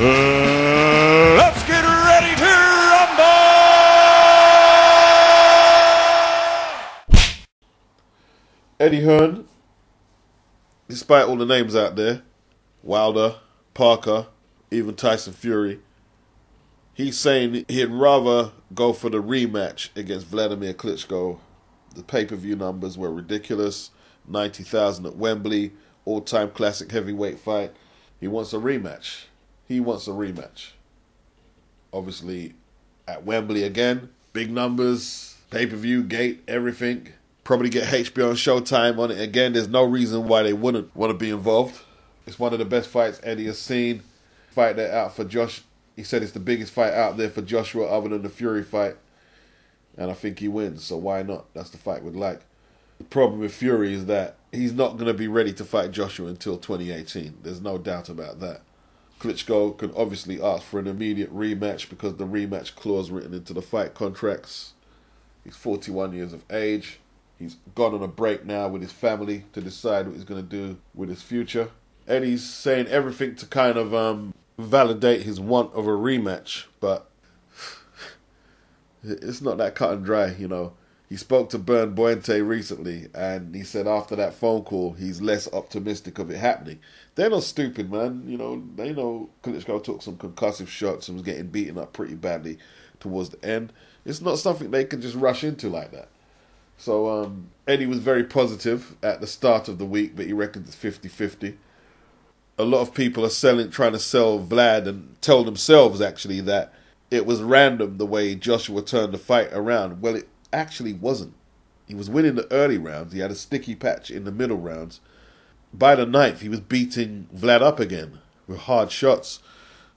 Let's get ready to rumble! Eddie Hearn, despite all the names out there, Wilder, Parker, even Tyson Fury, he's saying he'd rather go for the rematch against Wladimir Klitschko. The pay-per-view numbers were ridiculous. 90,000 at Wembley, all-time classic heavyweight fight. He wants a rematch. Obviously, at Wembley again, big numbers, pay-per-view, gate, everything. Probably get HBO and Showtime on it again. There's no reason why they wouldn't want to be involved. It's one of the best fights Eddie has seen. Fight that out for Josh. He said it's the biggest fight out there for Joshua other than the Fury fight. And I think he wins, so why not? That's the fight we'd like. The problem with Fury is that he's not going to be ready to fight Joshua until 2018. There's no doubt about that. Klitschko can obviously ask for an immediate rematch because the rematch clause written into the fight contracts. He's 41 years of age. He's gone on a break now with his family to decide what he's going to do with his future. Eddie's saying everything to kind of validate his want of a rematch, but it's not that cut and dry, you know. He spoke to Bern Boente recently, and he said after that phone call, he's less optimistic of it happening. They're not stupid, man. You know, they know Klitschko took some concussive shots and was getting beaten up pretty badly towards the end. It's not something they can just rush into like that. So Eddie was very positive at the start of the week, but he reckons it's 50-50. A lot of people are trying to sell Vlad and tell themselves, actually, that it was random the way Joshua turned the fight around. Well, it actually wasn't. He was winning the early rounds. He had a sticky patch in the middle rounds. By the ninth, he was beating Vlad up again with hard shots.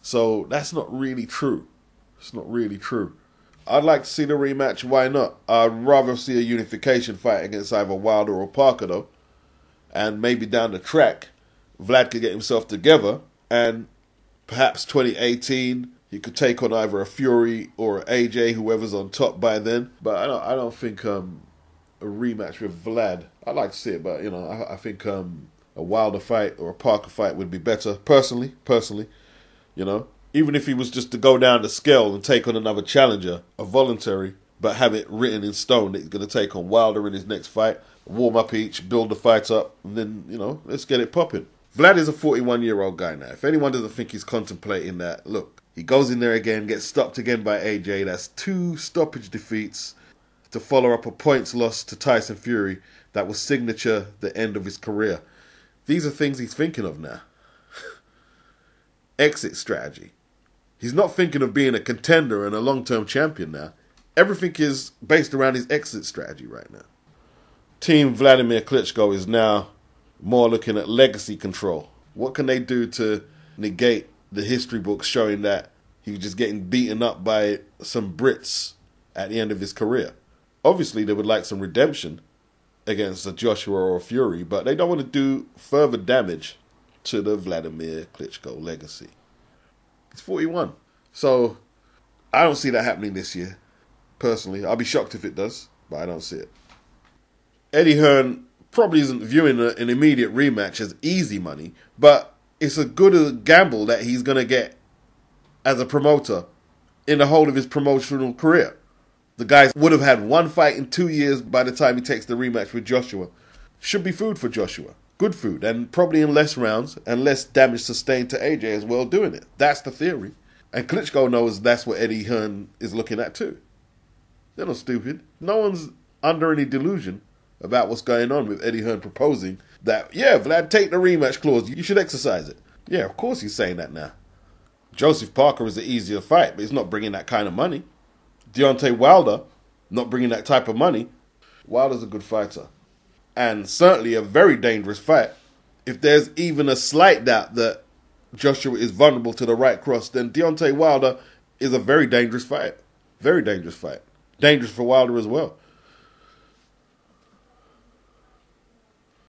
So that's not really true. It's not really true. I'd like to see the rematch. Why not? I'd rather see a unification fight against either Wilder or Parker, though. And maybe down the track, Vlad could get himself together, and perhaps 2018 he could take on either a Fury or an AJ, whoever's on top by then. But I don't think a rematch with Vlad. I'd like to see it, but you know, I think a Wilder fight or a Parker fight would be better. Personally, you know, even if he was just to go down the scale and take on another challenger, a voluntary, but have it written in stone that he's going to take on Wilder in his next fight. Warm up each, build the fight up, and then, you know, let's get it popping. Vlad is a 41-year-old guy now. If anyone doesn't think he's contemplating that, look, he goes in there again, gets stopped again by AJ. That's 2 stoppage defeats to follow up a points loss to Tyson Fury that was signature the end of his career. These are things he's thinking of now. Exit strategy. He's not thinking of being a contender and a long-term champion now. Everything is based around his exit strategy right now. Team Wladimir Klitschko is now more looking at legacy control. What can they do to negate the history books showing that he was just getting beaten up by some Brits at the end of his career? Obviously, they would like some redemption against a Joshua or a Fury, but they don't want to do further damage to the Wladimir Klitschko legacy. He's 41. So, I don't see that happening this year, personally. I'll be shocked if it does, but I don't see it. Eddie Hearn probably isn't viewing an immediate rematch as easy money, but it's a good gamble that he's going to get as a promoter in the whole of his promotional career. The guy would have had 1 fight in 2 years by the time he takes the rematch with Joshua. Should be food for Joshua. Good food, and probably in less rounds and less damage sustained to AJ as well doing it. That's the theory. And Klitschko knows that's what Eddie Hearn is looking at too. They're not stupid. No one's under any delusion about what's going on with Eddie Hearn proposing that, yeah, Vlad, take the rematch clause. You should exercise it. Yeah, of course he's saying that now. Joseph Parker is an easier fight, but he's not bringing that kind of money. Deontay Wilder, not bringing that type of money. Wilder's a good fighter. And certainly a very dangerous fight. If there's even a slight doubt that Joshua is vulnerable to the right cross, then Deontay Wilder is a very dangerous fight. Very dangerous fight. Dangerous for Wilder as well.